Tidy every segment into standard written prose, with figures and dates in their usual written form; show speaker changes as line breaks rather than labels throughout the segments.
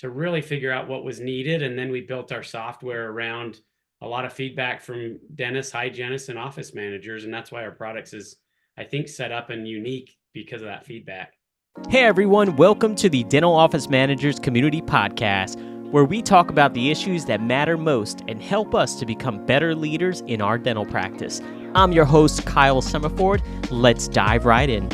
to really figure out what was needed. And then we built our software around a lot of feedback from dentists, hygienists, and office managers. And that's why our products is, I think, set up and unique because of that feedback.
Hey everyone, welcome to the Dental Office Managers Community Podcast, where we talk about the issues that matter most and help us to become better leaders in our dental practice. I'm your host, Kyle Summerford. Let's dive right in.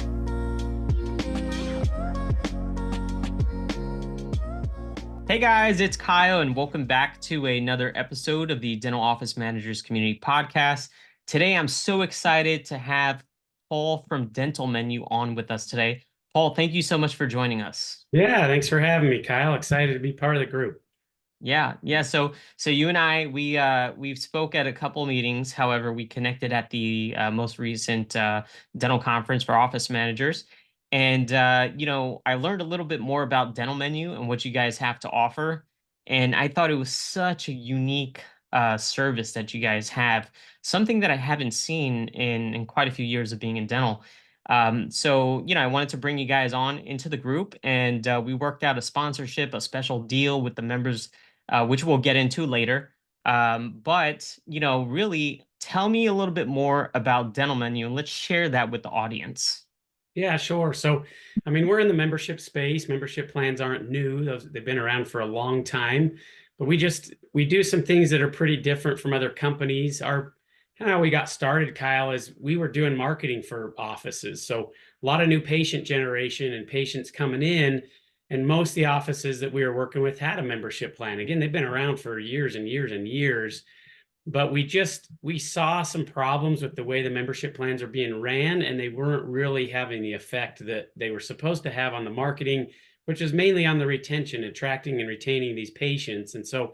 Hey guys, it's Kyle, and welcome back to another episode of the Dental Office Managers Community Podcast. Today, I'm so excited to have Paul from Dental Menu on with us today. Paul, thank you so much for joining us.
Yeah, thanks for having me, Kyle. Excited to be part of the group.
Yeah. So you and I, we've spoke at a couple meetings. However, we connected at the most recent dental conference for office managers, and I learned a little bit more about Dental Menu and what you guys have to offer. And I thought it was such a unique service that you guys have, something that I haven't seen in quite a few years of being in dental. I wanted to bring you guys on into the group, and we worked out a sponsorship, a special deal with the members, which we'll get into later. Really tell me a little bit more about Dental Menu, and let's share that with the audience.
Yeah, sure. So, I mean, we're in the membership space. Membership plans aren't new. They've been around for a long time, but we do some things that are pretty different from other companies. Our kind of how we got started, Kyle, is we were doing marketing for offices. So a lot of new patient generation and patients coming in, and most of the offices that we were working with had a membership plan. Again, they've been around for years and years and years, but we saw some problems with the way the membership plans are being ran, and they weren't really having the effect that they were supposed to have on the marketing, which is mainly on the retention, attracting and retaining these patients. And so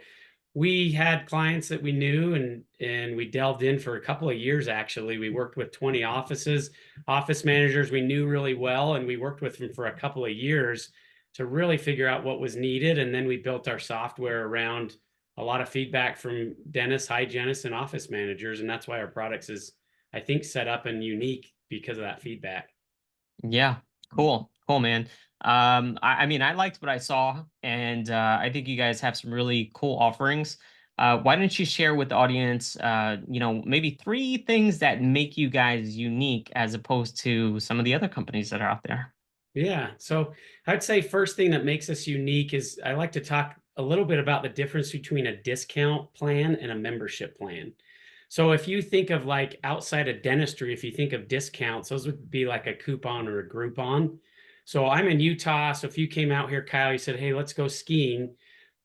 we had clients that we knew, and we delved in for a couple of years. Actually, we worked with 20 office managers we knew really well, and we worked with them for a couple of years to really figure out what was needed. And then we built our software around a lot of feedback from dentists, hygienists, and office managers. And that's why our products is, I think, set up and unique because of that feedback.
Yeah, cool, man. I mean, I liked what I saw, and I think you guys have some really cool offerings. Why don't you share with the audience, maybe 3 things that make you guys unique as opposed to some of the other companies that are out there?
Yeah. So I'd say first thing that makes us unique is I like to talk a little bit about the difference between a discount plan and a membership plan. So if you think of like outside of dentistry, if you think of discounts, those would be like a coupon or a Groupon. So I'm in Utah. So if you came out here, Kyle, you said, hey, let's go skiing.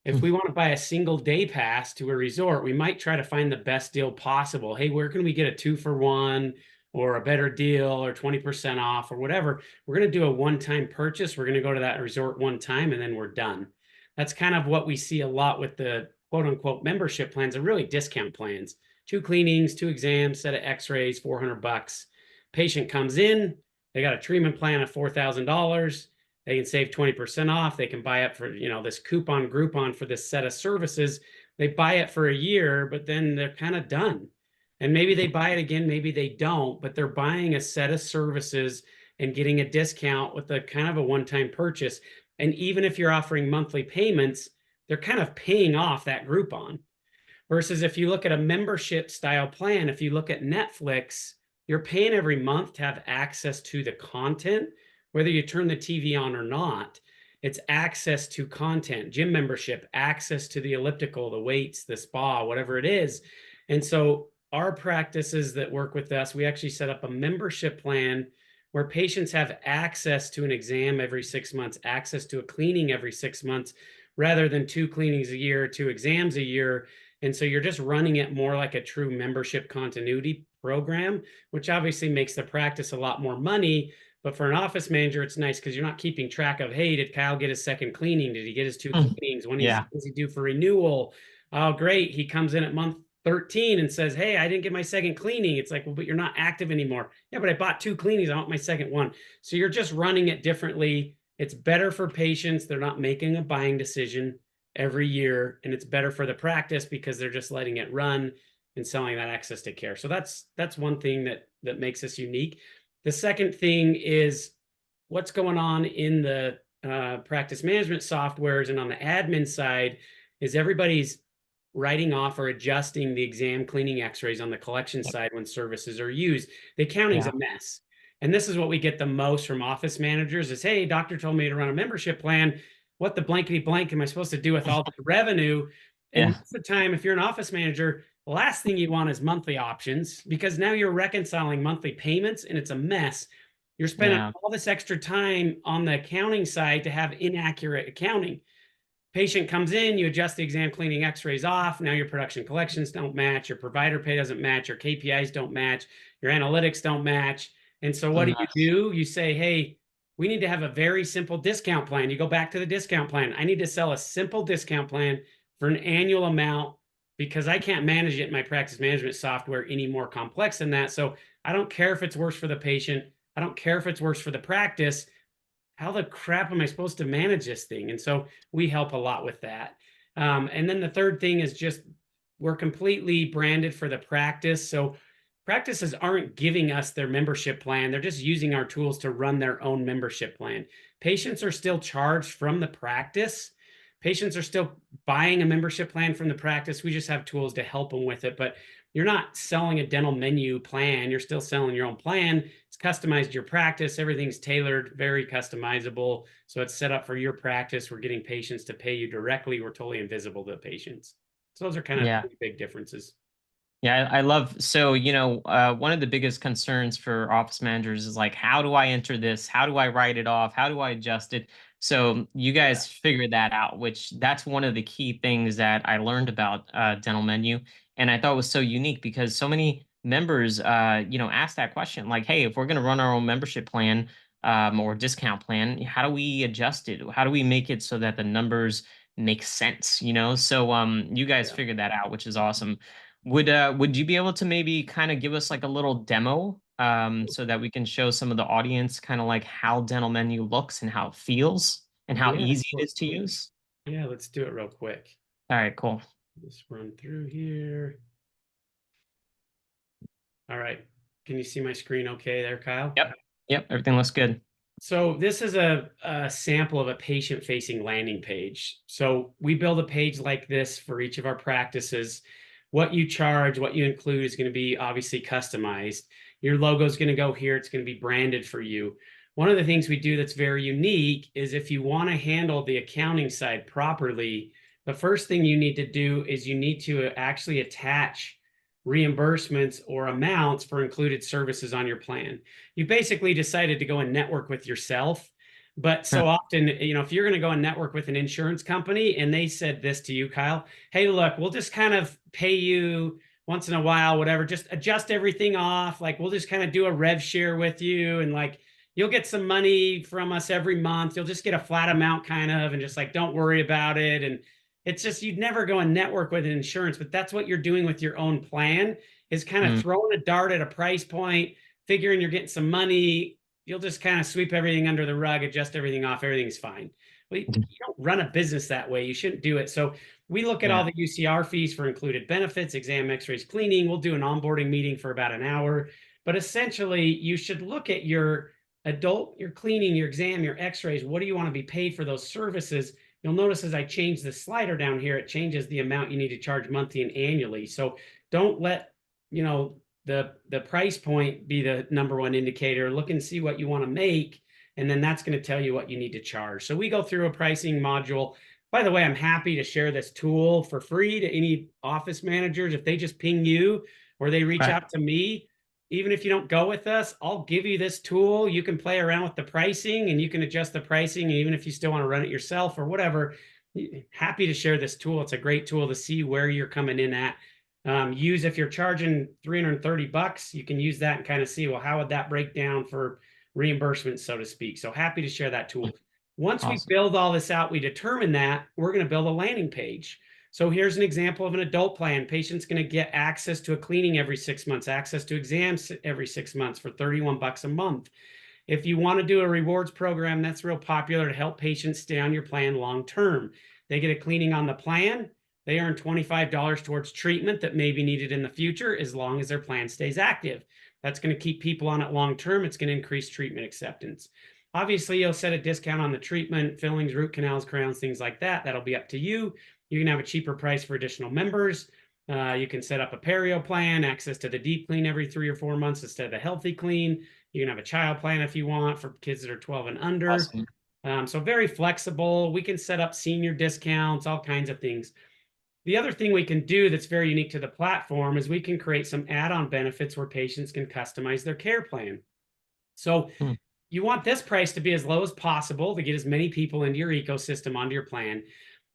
If we want to buy a single day pass to a resort, we might try to find the best deal possible. Hey, where can we get a 2-for-1 or a better deal or 20% off or whatever? We're going to do a one-time purchase. We're going to go to that resort one time and then we're done. That's kind of what we see a lot with the quote unquote membership plans, are really discount plans. 2 cleanings, 2 exams, set of x-rays, $400. Patient comes in, they got a treatment plan of $4,000. They can save 20% off. They can buy it for, this coupon Groupon for this set of services. They buy it for a year, but then they're kind of done. And maybe they buy it again, maybe they don't, but they're buying a set of services and getting a discount with a kind of a one-time purchase. And even if you're offering monthly payments, they're kind of paying off that Groupon. Versus if you look at a membership style plan, if you look at Netflix, you're paying every month to have access to the content, whether you turn the TV on or not. It's access to content, gym membership, access to the elliptical, the weights, the spa, whatever it is. And so our practices that work with us, we actually set up a membership plan where patients have access to an exam every 6 months, access to a cleaning every 6 months, rather than 2 cleanings a year, 2 exams a year. And so you're just running it more like a true membership continuity program, which obviously makes the practice a lot more money. But for an office manager, it's nice because you're not keeping track of, hey, did Kyle get his second cleaning? Did he get his 2 cleanings? When
Yeah.
is he due for renewal? Oh, great. He comes in at month 13 and says, hey, I didn't get my second cleaning. It's like, well, but you're not active anymore. Yeah, but I bought 2 cleanings. I want my second one. So you're just running it differently. It's better for patients. They're not making a buying decision every year, and it's better for the practice because they're just letting it run and selling that access to care. So that's one thing that makes us unique. The second thing is what's going on in the practice management softwares and on the admin side is everybody's writing off or adjusting the exam cleaning x-rays on the collection
Yep.
side when services are used. The accounting's
Yeah.
a mess. And this is what we get the most from office managers is, hey, doctor told me to run a membership plan. What the blankety blank am I supposed to do with all the revenue? And
Yeah.
most of the time, if you're an office manager, the last thing you want is monthly options because now you're reconciling monthly payments and it's a mess. You're spending
Yeah.
all this extra time on the accounting side to have inaccurate accounting. Patient comes in, you adjust the exam cleaning x-rays off. Now your production collections don't match, your provider pay doesn't match, your KPIs don't match, your analytics don't match. And so what
Mess.
do? You say, hey, we need to have a very simple discount plan. You go back to the discount plan. I need to sell a simple discount plan for an annual amount because I can't manage it in my practice management software any more complex than that. So I don't care if it's worse for the patient. I don't care if it's worse for the practice. How the crap am I supposed to manage this thing? And so we help a lot with that. And then the third thing is just we're completely branded for the practice. So practices aren't giving us their membership plan. They're just using our tools to run their own membership plan. Patients are still charged from the practice. Patients are still buying a membership plan from the practice. We just have tools to help them with it. But you're not selling a dental menu plan. You're still selling your own plan. It's customized to your practice. Everything's tailored, very customizable. So it's set up for your practice. We're getting patients to pay you directly. We're totally invisible to the patients. So those are kind of
Yeah.
three big differences.
Yeah, I love so one of the biggest concerns for office managers is like, how do I enter this? How do I write it off? How do I adjust it? So you
Yeah.
guys figured that out, which that's one of the key things that I learned about Dental Menu, and I thought was so unique because so many members, ask that question, like, hey, if we're going to run our own membership plan or discount plan, how do we adjust it? How do we make it so that the numbers make sense? So you guys
Yeah.
figured that out, which is awesome. Would you be able to maybe kind of give us like a little demo so that we can show some of the audience kind of like how Dental Menu looks and how it feels and how
Yeah.
easy it is to use?
Yeah. Let's do it real quick.
All right, cool.
Just run through here. All right. Can you see my screen okay there, Kyle?
Yep. Yep, everything looks good.
So this is a sample of a patient-facing landing page. So we build a page like this for each of our practices. What you charge, what you include is going to be obviously customized. Your logo is going to go here. It's going to be branded for you. One of the things we do that's very unique is if you want to handle the accounting side properly, the first thing you need to do is you need to actually attach reimbursements or amounts for included services on your plan. You basically decided to go and network with yourself. But
Huh.
so often, if you're going to go and network with an insurance company and they said this to you, Kyle, hey, look, we'll just kind of pay you once in a while, whatever, just adjust everything off. Like we'll just kind of do a rev share with you and like you'll get some money from us every month. You'll just get a flat amount kind of and just like don't worry about it. And it's just you'd never go and network with an insurance, but that's what you're doing with your own plan is kind of
Mm,
throwing a dart at a price point, figuring you're getting some money. You'll just kind of sweep everything under the rug, adjust everything off, everything's fine. Well, you don't run a business that way. You shouldn't do it. So we look at all
yeah.
the UCR fees for included benefits, exam, x-rays, cleaning. We'll do an onboarding meeting for about an hour. But essentially, you should look at your your cleaning, your exam, your x-rays. What do you want to be paid for those services? You'll notice as I change the slider down here, it changes the amount you need to charge monthly and annually. So don't let, the price point be the number one indicator. Look and see what you want to make, and then that's going to tell you what you need to charge. So we go through a pricing module. By the way, I'm happy to share this tool for free to any office managers. If they just ping you or they reach
Right.
out to me, even if you don't go with us, I'll give you this tool. You can play around with the pricing and you can adjust the pricing. And even if you still want to run it yourself or whatever, happy to share this tool. It's a great tool to see where you're coming in at. Use if you're charging $330, you can use that and kind of see, well, how would that break down for reimbursement, so to speak. So happy to share that tool. Once we
Awesome.
build all this out, we determine that we're going to build a landing page. So here's an example of an adult plan. Patient's going to get access to a cleaning every 6 months, access to exams every 6 months for $31 a month. If you want to do a rewards program, that's real popular to help patients stay on your plan long term. They get a cleaning on the plan. They earn $25 towards treatment that may be needed in the future as long as their plan stays active. That's going to keep people on it long term. It's going to increase treatment acceptance. Obviously, you'll set a discount on the treatment, fillings, root canals, crowns, things like that. That'll be up to you. You can have a cheaper price for additional members. You can set up a perio plan, access to the deep clean every 3 or 4 months instead of the healthy clean. You can have a child plan if you want for kids that are 12 and under.
Awesome.
So very flexible. We can set up senior discounts, all kinds of things. The other thing we can do that's very unique to the platform is we can create some add-on benefits where patients can customize their care plan. So
Hmm.
you want this price to be as low as possible to get as many people into your ecosystem onto your plan.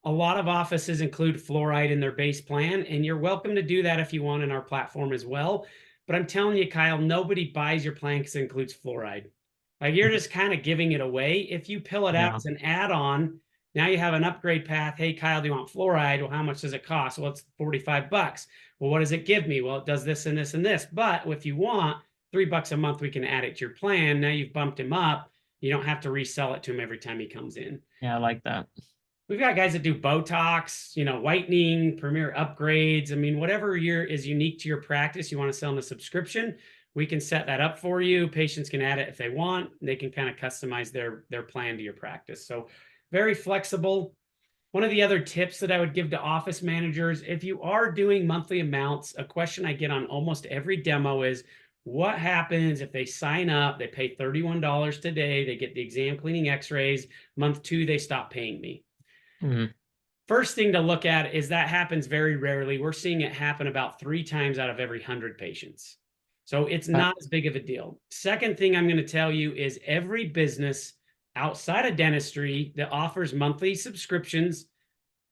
A lot of offices include fluoride in their base plan, and you're welcome to do that if you want in our platform as well. But I'm telling you, Kyle, nobody buys your plan because it includes fluoride. Like you're just kind of giving it away. If you pill it out
Yeah.
as an add-on, now you have an upgrade path. Hey, Kyle, do you want fluoride? Well, how much does it cost? Well, it's 45 bucks. Well, what does it give me? Well, it does this and this and this. But if you want $3 a month, we can add it to your plan. Now you've bumped him up. You don't have to resell it to him every time he comes in.
Yeah, I like that.
We've got guys that do Botox, whitening, premier upgrades. I mean, whatever is unique to your practice, you want to sell in a subscription, we can set that up for you. Patients can add it if they want. They can kind of customize their plan to your practice. So very flexible. One of the other tips that I would give to office managers, if you are doing monthly amounts, a question I get on almost every demo is, what happens if they sign up, they pay $31 today, they get the exam cleaning x-rays, month 2, they stop paying me?
Mhm.
First thing to look at is that happens very rarely. We're seeing it happen about 3 times out of every 100 patients. So it's
Okay.
not as big of a deal. Second thing I'm going to tell you is every business outside of dentistry that offers monthly subscriptions,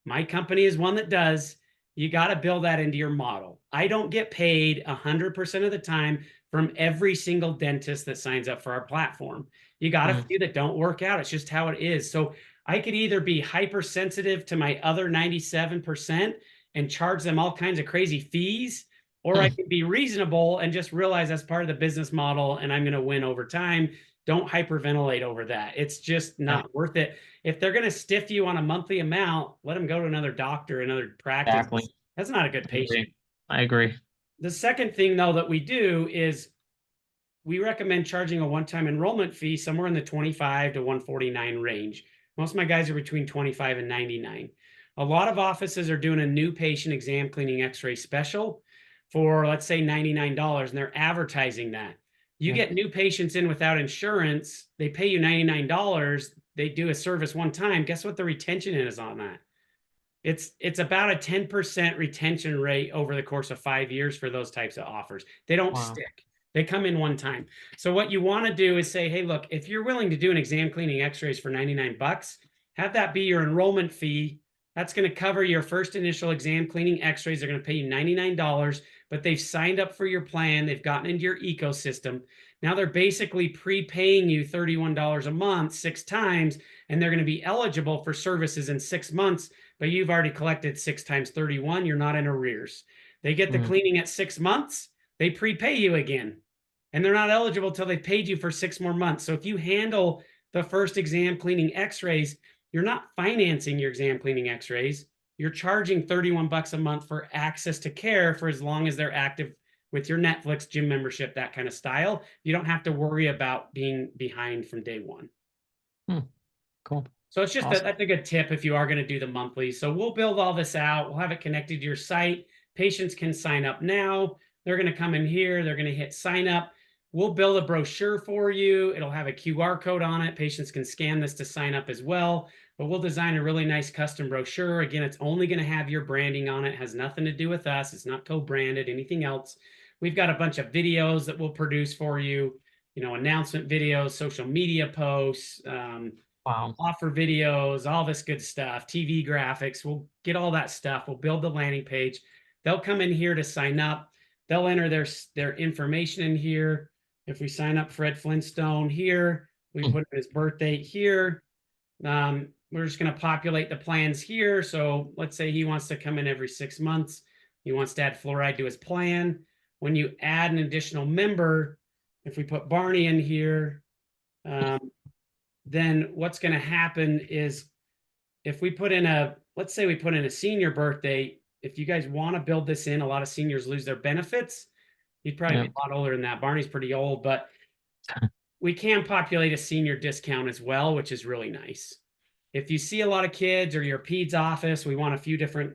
my company is one that does, you got to build that into your model. I don't get paid 100% of the time from every single dentist that signs up for our platform. You got a
Mm.
few that don't work out. It's just how it is. So I could either be hypersensitive to my other 97% and charge them all kinds of crazy fees, or I
Hmm.
could be reasonable and just realize that's part of the business model and I'm going to win over time. Don't hyperventilate over that. It's just
Yeah,
not worth it. If they're going to stiff you on a monthly amount, let them go to another doctor, another practice.
exactly.
That's not a good
I
patient.
agree. I agree.
The second thing, though, that we do is we recommend charging a one-time enrollment fee somewhere in the 25 to 149 range. Most of my guys are between 25 and 99. A lot of offices are doing a new patient exam cleaning x-ray special for, let's say, $99, and they're advertising that. You
Yeah.
get new patients in without insurance, they pay you $99, they do a service one time. Guess what the retention is on that? It's about a 10% retention rate over the course of 5 years for those types of offers. They don't
Wow.
stick. They come in one time. So what you want to do is say, hey, look, if you're willing to do an exam cleaning x-rays for 99 bucks, have that be your enrollment fee. That's going to cover your first initial exam cleaning x-rays. They're going to pay you $99, but they've signed up for your plan. They've gotten into your ecosystem. Now they're basically prepaying you $31 a month 6 times, and they're going to be eligible for services in 6 months, but you've already collected 6 times 31. You're not in arrears. They get the
Mm.
cleaning at 6 months, they prepay you again, and they're not eligible till they paid you for 6 more months. So if you handle the first exam cleaning x-rays, you're not financing your exam cleaning x-rays. You're charging 31 bucks a month for access to care for as long as they're active with your Netflix, gym membership, that kind of style. You don't have to worry about being behind from day one.
Hmm. Cool.
So it's just
Awesome.
that's a good tip if you are going to do the monthly. So we'll build all this out. We'll have it connected to your site. Patients can sign up now. They're going to come in here. They're going to hit sign up. We'll build a brochure for you. It'll have a QR code on it. Patients can scan this to sign up as well. But we'll design a really nice custom brochure. Again, it's only going to have your branding on it. It has nothing to do with us. It's not co-branded, anything else. We've got a bunch of videos that we'll produce for you, announcement videos, social media posts,
Wow.
offer videos, all this good stuff, TV graphics. We'll get all that stuff. We'll build the landing page. They'll come in here to sign up. They'll enter their information in here. If we sign up Fred Flintstone here, we
Hmm.
put his birthday here. We're just going to populate the plans here. So let's say he wants to come in every 6 months. He wants to add fluoride to his plan. When you add an additional member, if we put Barney in here, um, then what's going to happen is if we put in let's say we put in a senior birthday, if you guys want to build this in, a lot of seniors lose their benefits. He'd probably be
Yeah.
a lot older than that. Barney's pretty old, but we can populate a senior discount as well, which is really nice. If you see a lot of kids or your peds office, we want a few different,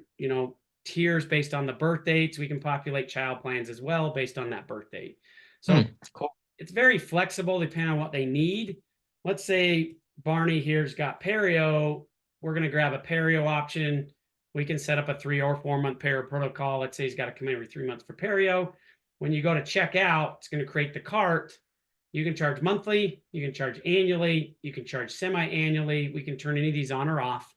tiers based on the birth dates. We can populate child plans as well based on that birth date. So
Cool.
it's very flexible depending on what they need. Let's say Barney here's got perio. We're going to grab a perio option. We can set up a 3 or 4 month perio protocol. Let's say he's got to come in every 3 months for perio. When you go to check out, it's going to create the cart. You can charge monthly, you can charge annually, you can charge semi-annually. We can turn any of these on or off.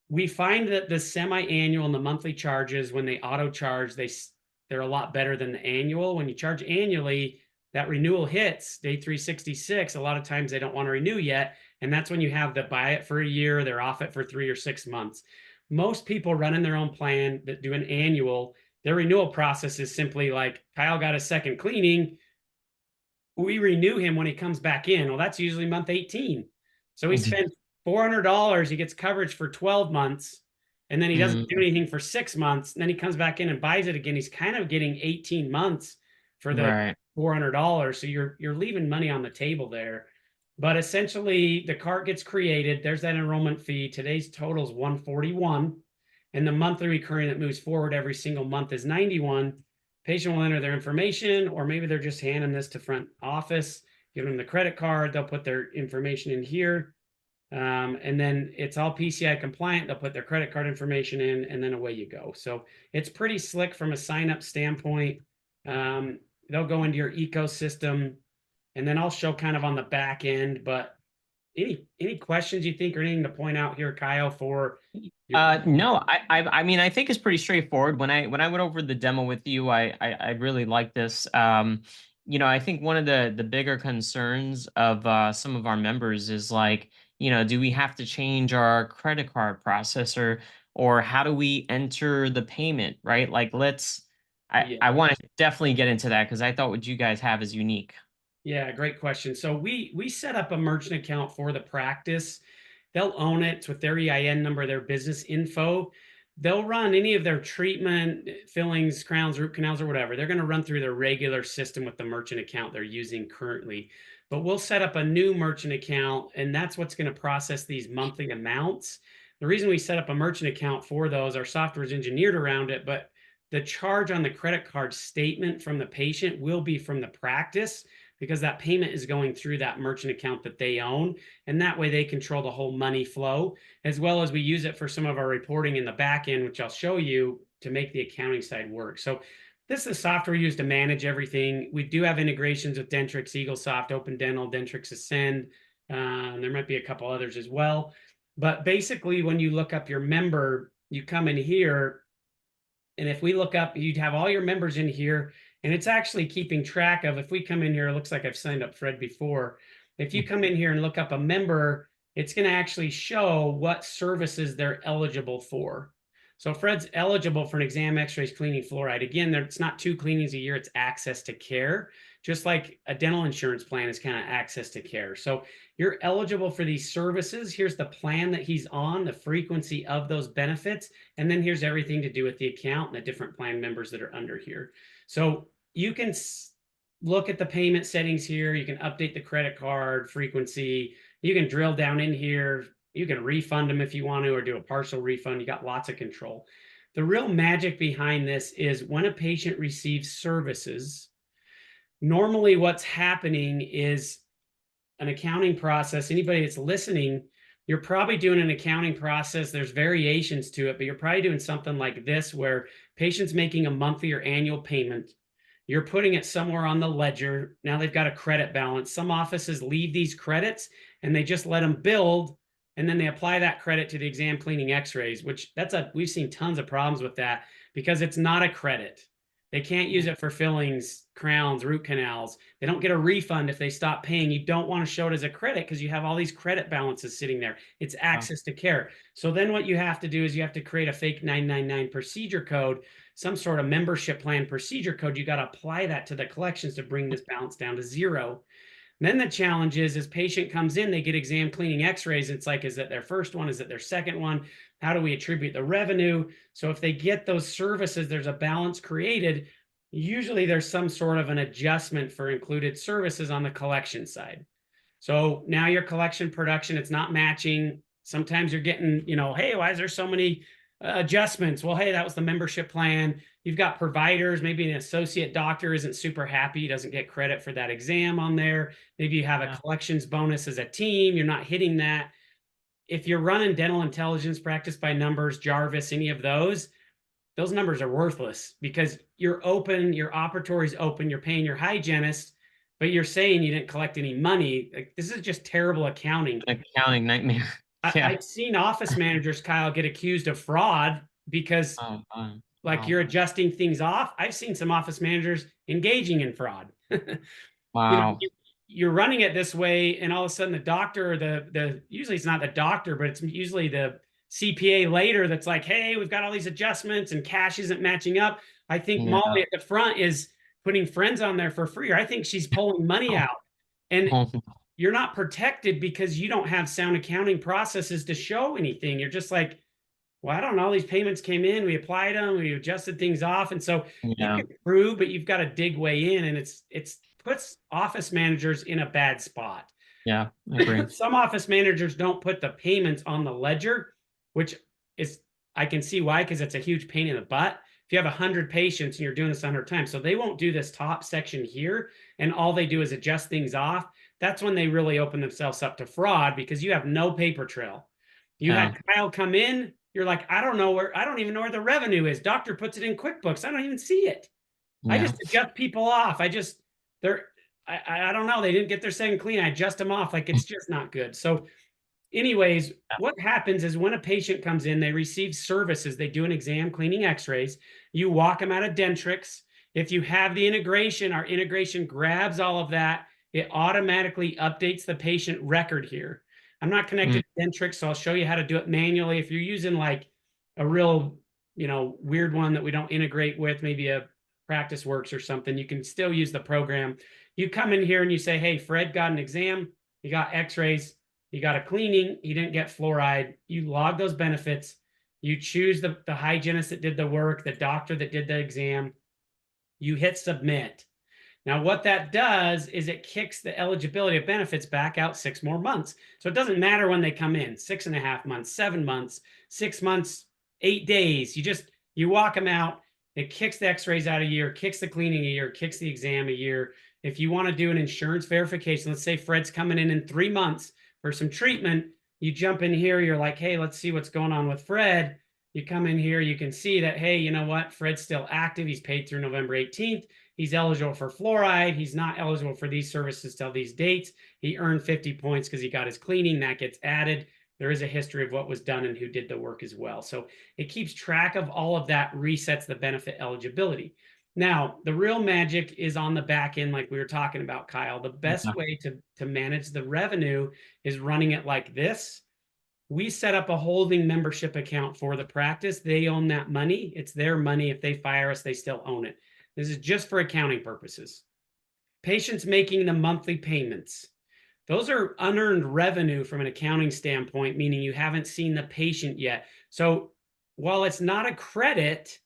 We find that the semi-annual and the monthly charges, when they auto charge, they're a lot better than the annual. When you charge annually, that renewal hits day 366. A lot of times they don't want to renew yet, and that's when you have the buy it for a year, they're off it for 3 or 6 months. Most people running their own plan that do an annual, their renewal process is simply like Kyle got a second cleaning, we renew him when he comes back in. Well, that's usually month 18. So he spends $400. He gets coverage for 12 months, and then he doesn't do
Mm,
anything for 6 months. And then he comes back in and buys it again. He's kind of getting 18 months for the
right.
$400. So you're leaving money on the table there. But essentially, the cart gets created. There's that enrollment fee. Today's total is 141, and the monthly recurring that moves forward every single month is 91. Patient will enter their information, or maybe they're just handing this to front office, give them the credit card. They'll put their information in here. And then it's all PCI compliant. They'll put their credit card information in, and then away you go. So it's pretty slick from a sign up standpoint. They'll go into your ecosystem, and then I'll show kind of on the back end. But any questions you think or anything to point out here, Kyle, for your
No, I mean, I think it's pretty straightforward. When I went over the demo with you, I really like this. I think one of the bigger concerns of some of our members is like, do we have to change our credit card processor, or how do we enter the payment, right? Like, I
yeah.
want to definitely get into that because I thought what you guys have is unique.
Yeah, great question. So we set up a merchant account for the practice. They'll own it with their EIN number, their business info. They'll run any of their treatment, fillings, crowns, root canals, or whatever. They're going to run through their regular system with the merchant account they're using currently. But we'll set up a new merchant account, and that's what's going to process these monthly amounts. The reason we set up a merchant account for those, our software is engineered around it, but the charge on the credit card statement from the patient will be from the practice, because that payment is going through that merchant account that they own. And that way they control the whole money flow, as well as we use it for some of our reporting in the back end, which I'll show you to make the accounting side work. So this is the software used to manage everything. We do have integrations with Dentrix, EagleSoft, Open Dental, Dentrix Ascend. There might be a couple others as well. But basically, when you look up your member, you come in here, and if we look up, you'd have all your members in here, and it's actually keeping track of, if we come in here, it looks like I've signed up Fred before. If you come in here and look up a member, it's going to actually show what services they're eligible for. So Fred's eligible for an exam, x-rays, cleaning, fluoride. Again, it's not 2 cleanings a year, it's access to care. Just like a dental insurance plan is kind of access to care. So you're eligible for these services. Here's the plan that he's on, the frequency of those benefits. And then here's everything to do with the account and the different plan members that are under here. So you can look at the payment settings here. You can update the credit card frequency. You can drill down in here. You can refund them if you want to, or do a partial refund. You got lots of control. The real magic behind this is when a patient receives services, normally what's happening is an accounting process. Anybody that's listening, you're probably doing an accounting process. There's variations to it, but you're probably doing something like this, where patient's making a monthly or annual payment. You're putting it somewhere on the ledger. Now they've got a credit balance. Some offices leave these credits and they just let them build, and then they apply that credit to the exam, cleaning, x-rays, which we've seen tons of problems with that because it's not a credit. They can't use it for fillings, crowns, root canals. They don't get a refund if they stop paying. You don't want to show it as a credit because you have all these credit balances sitting there. It's access to care. So then what you have to do is you have to create a fake 999 procedure code, some sort of membership plan procedure code. You got to apply that to the collections to bring this balance down to zero. Then the challenge is, as patient comes in, they get exam, cleaning, x-rays. It's like, is that their first one? Is it their second one? How do we attribute the revenue? So if they get those services, there's a balance created. Usually there's some sort of an adjustment for included services on the collection side. So now your collection production, it's not matching. Sometimes you're getting, hey, why is there so many adjustments? Well, hey, that was the membership plan. You've got providers, maybe an associate doctor isn't super happy, doesn't get credit for that exam on there. Maybe you have a
Yeah.
collections bonus as a team, you're not hitting that. If you're running dental intelligence practice by numbers, Jarvis, any of those numbers are worthless because you're open, your operatory's open, you're paying your hygienist, but you're saying you didn't collect any money. Like, this is just terrible accounting.
An accounting nightmare. Yeah.
I've seen office managers, Kyle, get accused of fraud because
Oh,
like
wow.
you're adjusting things off. I've seen some office managers engaging in fraud.
Wow.
You're running it this way, and all of a sudden the doctor, or the usually it's not the doctor, but it's usually the CPA later that's like, hey, we've got all these adjustments and cash isn't matching up. I think
Yeah.
Molly at the front is putting friends on there for free, or I think she's pulling money
Oh,
out. And
oh,
you're not protected because you don't have sound accounting processes to show anything. You're just like, well, I don't know. These payments came in, we applied them, we adjusted things off. And so you
yeah.
can prove, but you've got to dig way in. And it's puts office managers in a bad spot.
Yeah. I agree.
Some office managers don't put the payments on the ledger, which is, I can see why, because it's a huge pain in the butt. If you have 100 patients and you're doing this 100 times, so they won't do this top section here, and all they do is adjust things off. That's when they really open themselves up to fraud because you have no paper trail. You had
Yeah.
Kyle come in, you're like, I don't even know where the revenue is. Doctor puts it in QuickBooks. I don't even see it. I
Yeah.
just adjust people off. They're, I don't know. They didn't get their second clean. I adjust them off. Like, it's just not good. So anyways, what happens is when a patient comes in, they receive services. They do an exam, cleaning x-rays. You walk them out of Dentrix. If you have the integration, our integration grabs all of that. It automatically updates the patient record here. I'm not
Mm,
connected to Dentrix, so I'll show you how to do it manually. If you're using like a real, weird one that we don't integrate with, maybe a Practice Works or something, you can still use the program. You come in here and you say, hey, Fred got an exam, he got x-rays, you got a cleaning, he didn't get fluoride. You log those benefits. You choose the hygienist that did the work, the doctor that did the exam. You hit submit. Now, what that does is it kicks the eligibility of benefits back out 6 more months. So it doesn't matter when they come in, 6.5 months, 7 months, 6 months, 8 days. You walk them out. It kicks the x-rays out a year, kicks the cleaning a year, kicks the exam a year. If you want to do an insurance verification, let's say Fred's coming in 3 months for some treatment, you jump in here, you're like, hey, let's see what's going on with Fred. You come in here, you can see that, hey, you know what? Fred's still active. He's paid through November 18th. He's eligible for fluoride. He's not eligible for these services till these dates. He earned 50 points because he got his cleaning. That gets added. There is a history of what was done and who did the work as well. So it keeps track of all of that, resets the benefit eligibility. Now, the real magic is on the back end, like we were talking about, Kyle. The best
yeah.
way to manage the revenue is running it like this. We set up a holding membership account for the practice. They own that money. It's their money. If they fire us, they still own it. This is just for accounting purposes. Patients making the monthly payments. Those are unearned revenue from an accounting standpoint, meaning you haven't seen the patient yet. So while it's not a credit,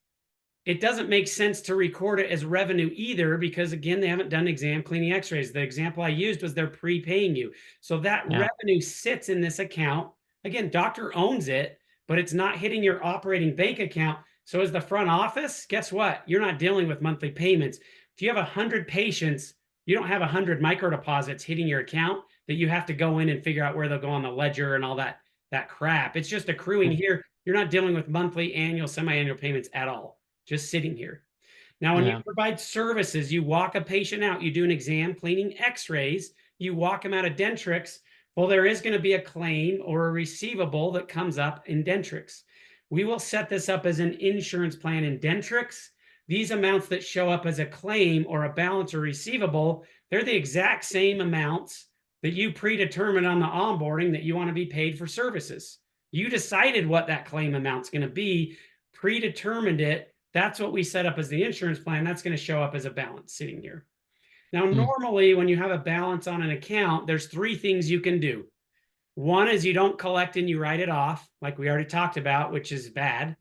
it doesn't make sense to record it as revenue either because, again, they haven't done exam cleaning x-rays. The example I used was they're prepaying you. So that
Yeah.
revenue sits in this account. Again, doctor owns it, but it's not hitting your operating bank account. So as the front office, guess what? You're not dealing with monthly payments. If you have 100 patients, you don't have 100 micro deposits hitting your account that you have to go in and figure out where they'll go on the ledger and all that crap. It's just accruing here. You're not dealing with monthly, annual, semi-annual payments at all, just sitting here. Now, when you
Yeah.
provide services, you walk a patient out, you do an exam, cleaning x-rays, you walk them out of Dentrix. Well, there is going to be a claim or a receivable that comes up in Dentrix. We will set this up as an insurance plan in Dentrix. These amounts that show up as a claim or a balance or receivable, they're the exact same amounts that you predetermined on the onboarding that you want to be paid for services. You decided what that claim amount's going to be, predetermined it. That's what we set up as the insurance plan. That's going to show up as a balance sitting here. Now,
Mm,
normally when you have a balance on an account, there's three things you can do. One is you don't collect and you write it off, like we already talked about, which is bad.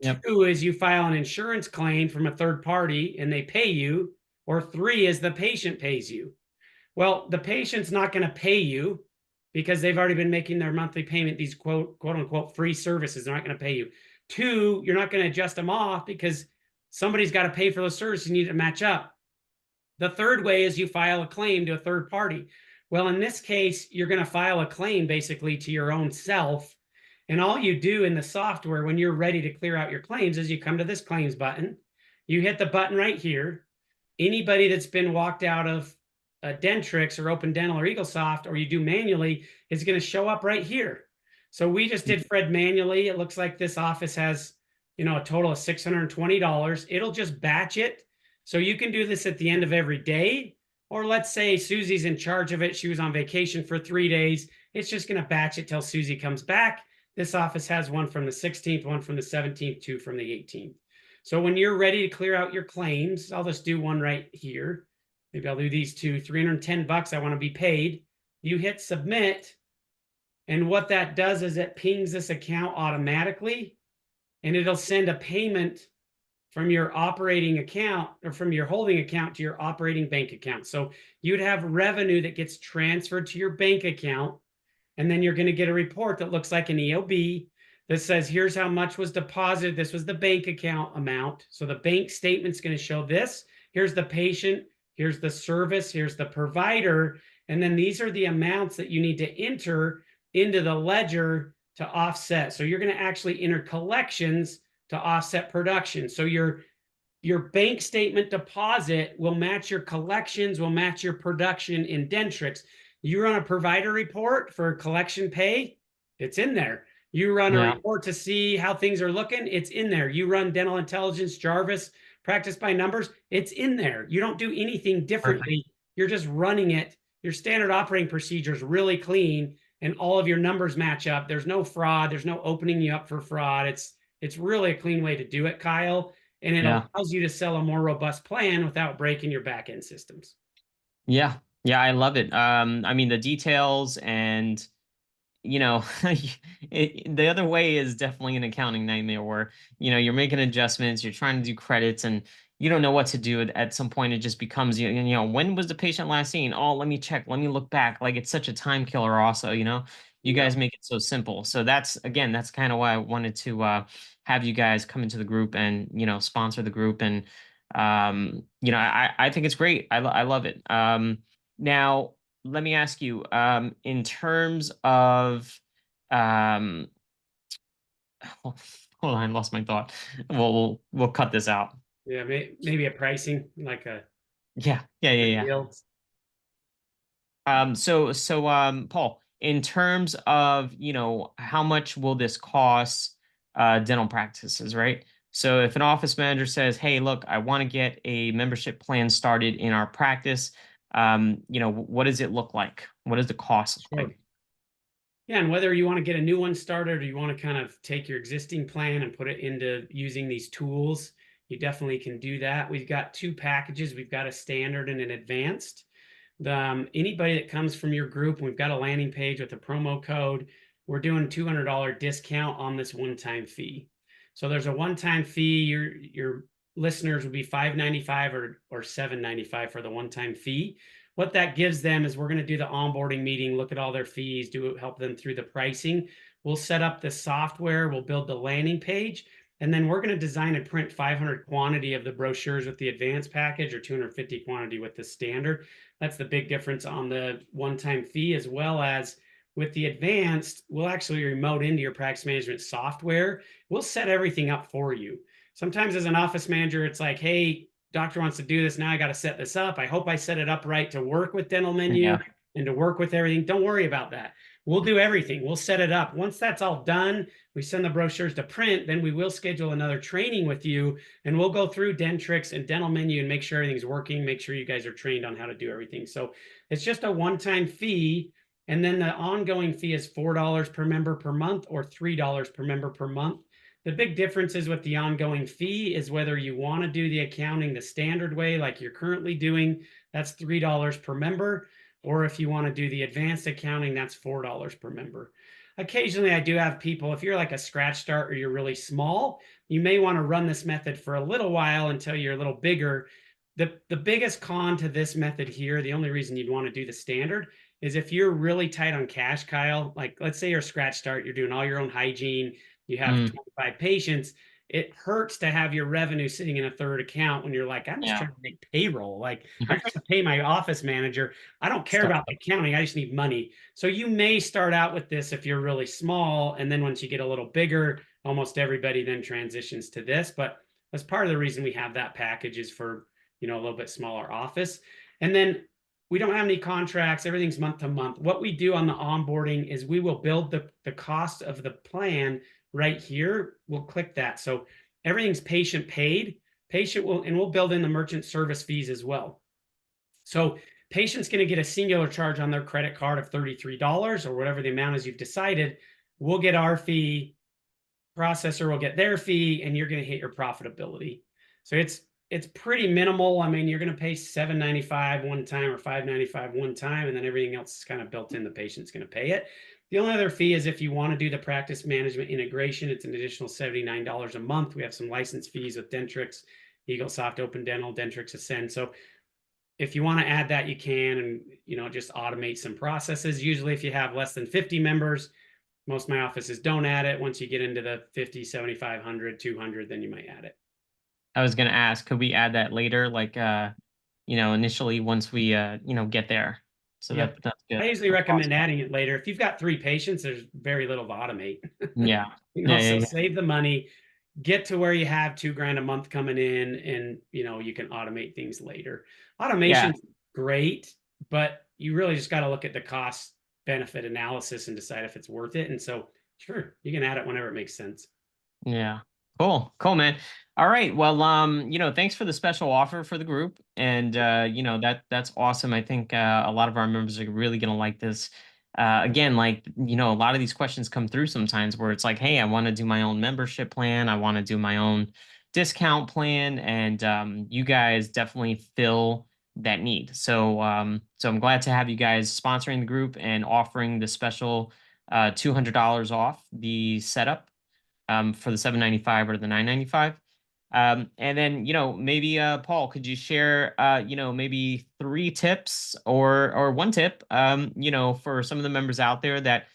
Yep.
Two is you file an insurance claim from a third party and they pay you. Or three is the patient pays you. Well, the patient's not going to pay you because they've already been making their monthly payment, these quote unquote free services. They're not going to pay you. Two, you're not going to adjust them off because somebody's got to pay for those services. You need to match up. The third way is you file a claim to a third party. Well, in this case, you're going to file a claim basically to your own self. And all you do in the software when you're ready to clear out your claims is you come to this claims button. You hit the button right here. Anybody that's been walked out of Dentrix or Open Dental or EagleSoft, or you do manually, is going to show up right here. So we just did Fred manually. It looks like this office has, a total of $620. It'll just batch it. So you can do this at the end of every day. Or let's say Susie's in charge of it. She was on vacation for 3 days. It's just going to batch it till Susie comes back. This office has one from the 16th, one from the 17th, two from the 18th. So when you're ready to clear out your claims, I'll just do one right here. Maybe I'll do these two, $310. I want to be paid. You hit submit. And what that does is it pings this account automatically, and it'll send a payment from your operating account or from your holding account to your operating bank account. So you'd have revenue that gets transferred to your bank account, and then you're going to get a report that looks like an EOB that says, here's how much was deposited. This was the bank account amount. So the bank statement's going to show this. Here's the patient. Here's the service. Here's the provider. And then these are the amounts that you need to enter into the ledger to offset. So you're going to actually enter collections to offset production. So your bank statement deposit will match your collections, will match your production in Dentrix. You run a provider report for collection pay, it's in there. You run a report to see how things are looking, it's in there. You run dental intelligence, Jarvis, practice by numbers, it's in there. You don't do anything differently. You're just running it. Your standard operating procedure is really clean and all of your numbers match up. There's no fraud. There's no opening you up for fraud. It's really a clean way to do it, Kyle. And it allows you to sell a more robust plan without breaking your back end systems.
Yeah. Yeah. I love it. I mean, the details and, the other way is definitely an accounting nightmare where, you're making adjustments, you're trying to do credits and you don't know what to do. At some point, it just becomes, when was the patient last seen? Oh, let me check. Let me look back. Like it's such a time killer also, you guys make it so simple. So that's kind of why I wanted to have you guys come into the group and, sponsor the group. And, I think it's great. I love it. Now, let me ask you, in terms of, um, hold on, I lost my thought. We'll cut this out.
Yeah, maybe a pricing, like a
Yeah.
deal.
Paul, in terms of, how much will this cost dental practices, right? So if an office manager says, "Hey, look, I want to get a membership plan started in our practice," what does it look like? What does the cost look
Sure.
like?
Yeah, and whether you want to get a new one started or you want to kind of take your existing plan and put it into using these tools, you definitely can do that. We've got two packages. We've got a standard and an advanced. Anybody that comes from your group, we've got a landing page with a promo code. We're doing $200 discount on this one-time fee. So there's a one-time fee. Your listeners would be $595 or $795 for the one-time fee. What that gives them is we're going to do the onboarding meeting, look at all their fees, help them through the pricing. We'll set up the software, we'll build the landing page, and then we're going to design and print 500 quantity of the brochures with the advanced package or 250 quantity with the standard. That's the big difference on the one-time fee, as well as with the advanced, we'll actually remote into your practice management software. We'll set everything up for you. Sometimes as an office manager, it's like, hey, doctor wants to do this. Now I got to set this up. I hope I set it up right to work with Dental Menu and to work with everything. Don't worry about that. We'll do everything. We'll set it up. Once that's all done, we send the brochures to print, then we will schedule another training with you and we'll go through Dentrix and Dental Menu and make sure everything's working, make sure you guys are trained on how to do everything. So it's just a one-time fee. And then the ongoing fee is $4 per member per month or $3 per member per month. The big difference is with the ongoing fee is whether you want to do the accounting the standard way, like you're currently doing, that's $3 per member. Or if you want to do the advanced accounting, that's $4 per member. occasionally I do have people, if you're like a scratch start or you're really small, you may want to run this method for a little while until you're a little bigger. The biggest con to this method here, the only reason you'd want to do the standard is if you're really tight on cash, Kyle, like let's say you're a scratch start, you're doing all your own hygiene, you have
Mm,
25 patients, it hurts to have your revenue sitting in a third account when you're like, I'm just
yeah.
trying to make payroll. Like I'm trying to pay my office manager. I don't care
Stuff.
about the accounting. I just need money. So you may start out with this if you're really small. And then once you get a little bigger, almost everybody then transitions to this. But that's part of the reason we have that package is for, a little bit smaller office. And then we don't have any contracts. Everything's month to month. What we do on the onboarding is we will build the cost of the plan right here. We'll click that. So everything's patient paid. Patient will, and we'll build in the merchant service fees as well. So patient's going to get a singular charge on their credit card of $33 or whatever the amount is you've decided. We'll get our fee, processor will get their fee, and you're going to hit your profitability. So it's pretty minimal. I mean, you're going to pay $7.95 one time or $5.95 one time, and then everything else is kind of built in. The patient's going to pay it. The only other fee is if you want to do the practice management integration, it's an additional $79 a month. We have some license fees with Dentrix, EagleSoft, Open Dental, Dentrix Ascend. So if you want to add that, you can, and just automate some processes. Usually, if you have less than 50 members, most of my offices don't add it. Once you get into the 50, 75, 100, 200, then you might add it.
I was gonna ask, could we add that later, like initially once we get there? So
Yep.
that's good.
I usually
That's
recommend
awesome.
adding it later. If you've got 3 patients, there's very little to automate.
Yeah. Yeah, yeah,
So
yeah.
save the money, get to where you have 2 grand a month coming in, and you can automate things later.
Yeah.
Automation's great, but you really just got to look at the cost benefit analysis and decide if it's worth it. And so, sure, you can add it whenever it makes sense.
Yeah. Cool. Cool, man. All right. Well, thanks for the special offer for the group. And that's awesome. I think a lot of our members are really gonna like this. Again, like, a lot of these questions come through sometimes where it's like, hey, I want to do my own membership plan, I want to do my own discount plan, and you guys definitely fill that need. So I'm glad to have you guys sponsoring the group and offering the special $200 off the setup for the 795 or the 995. And then, maybe Paul, could you share maybe 3 tips or one tip for some of the members out there that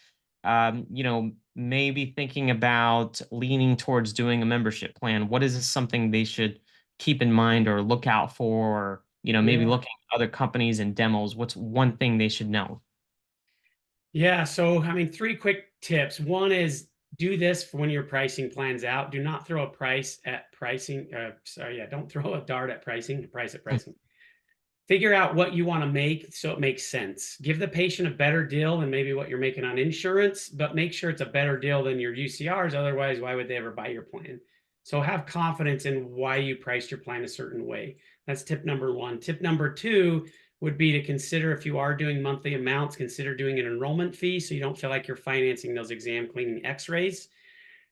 maybe thinking about leaning towards doing a membership plan? What is this something they should keep in mind or look out for, or maybe
Yeah.
looking at other companies and demos? What's one thing they should know?
Yeah. So, I mean, 3 quick tips. One is do this for when your pricing plans out. Do not throw a price at pricing. Sorry. Yeah. Don't throw a dart at pricing, price at pricing. Figure out what you want to make so it makes sense. Give the patient a better deal than maybe what you're making on insurance, but make sure it's a better deal than your UCRs. Otherwise, why would they ever buy your plan? So have confidence in why you priced your plan a certain way. That's tip number one. Tip number two would be to consider, if you are doing monthly amounts, consider doing an enrollment fee so you don't feel like you're financing those exam cleaning x-rays.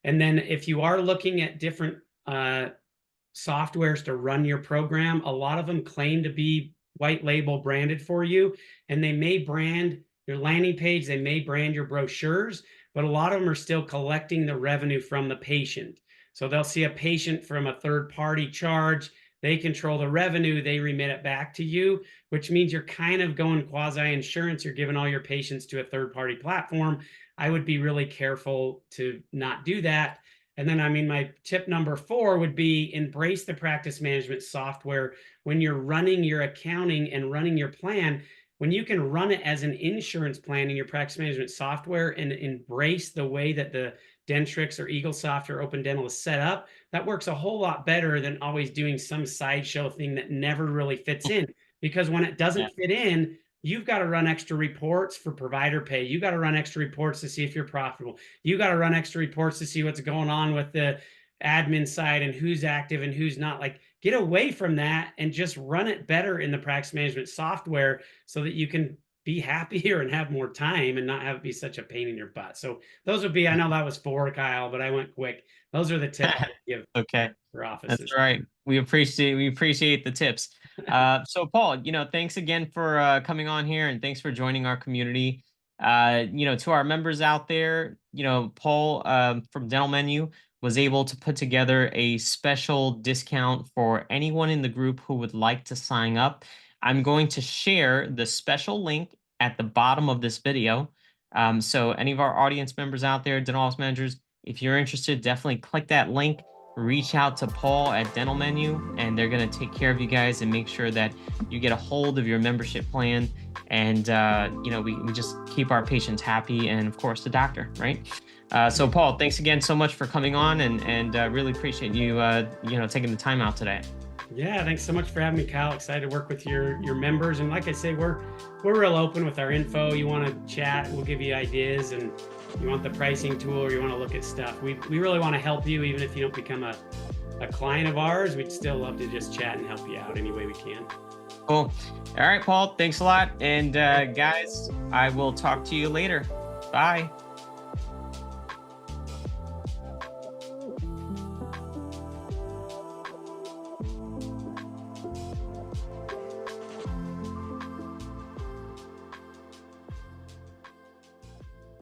And then if you are looking at different softwares to run your program, a lot of them claim to be white label branded for you, and they may brand your landing page, they may brand your brochures, but a lot of them are still collecting the revenue from the patient. So they'll see a patient from a third party charge, they control the revenue, they remit it back to you, which means you're kind of going quasi insurance. You're giving all your patients to a third party platform. I would be really careful to not do that. And then, I mean, my tip number 4 would be embrace the practice management software when you're running your accounting and running your plan. When you can run it as an insurance plan in your practice management software and embrace the way that the Dentrix or EagleSoft or Open Dental is set up, that works a whole lot better than always doing some sideshow thing that never really fits in. Because when it
Yeah.
doesn't fit in, you've got to run extra reports for provider pay. You got to run extra reports to see if you're profitable. You got to run extra reports to see what's going on with the admin side and who's active and who's not. Like, get away from that and just run it better in the practice management software so that you can be happier and have more time and not have it be such a pain in your butt. So those would be, I know that was 4, Kyle, but I went quick. Those are the tips I would give
Okay.
for
That's
offices.
all right. We appreciate the tips. So Paul, thanks again for coming on here, and thanks for joining our community. To our members out there, Paul from Dental Menu was able to put together a special discount for anyone in the group who would like to sign up. I'm going to share the special link at the bottom of this video. So any of our audience members out there, dental office managers, if you're interested, definitely click that link, reach out to Paul at Dental Menu, and they're going to take care of you guys and make sure that you get a hold of your membership plan. And we just keep our patients happy, and of course the doctor, right? So Paul, thanks again so much for coming on, and really appreciate you taking the time out today.
Yeah, thanks so much for having me, Kyle. Excited to work with your members. And like I say, we're real open with our info. You want to chat, we'll give you ideas, and you want the pricing tool or you want to look at stuff. We really want to help you, even if you don't become a client of ours. We'd still love to just chat and help you out any way we can.
Cool. All right, Paul, thanks a lot. And guys, I will talk to you later. Bye.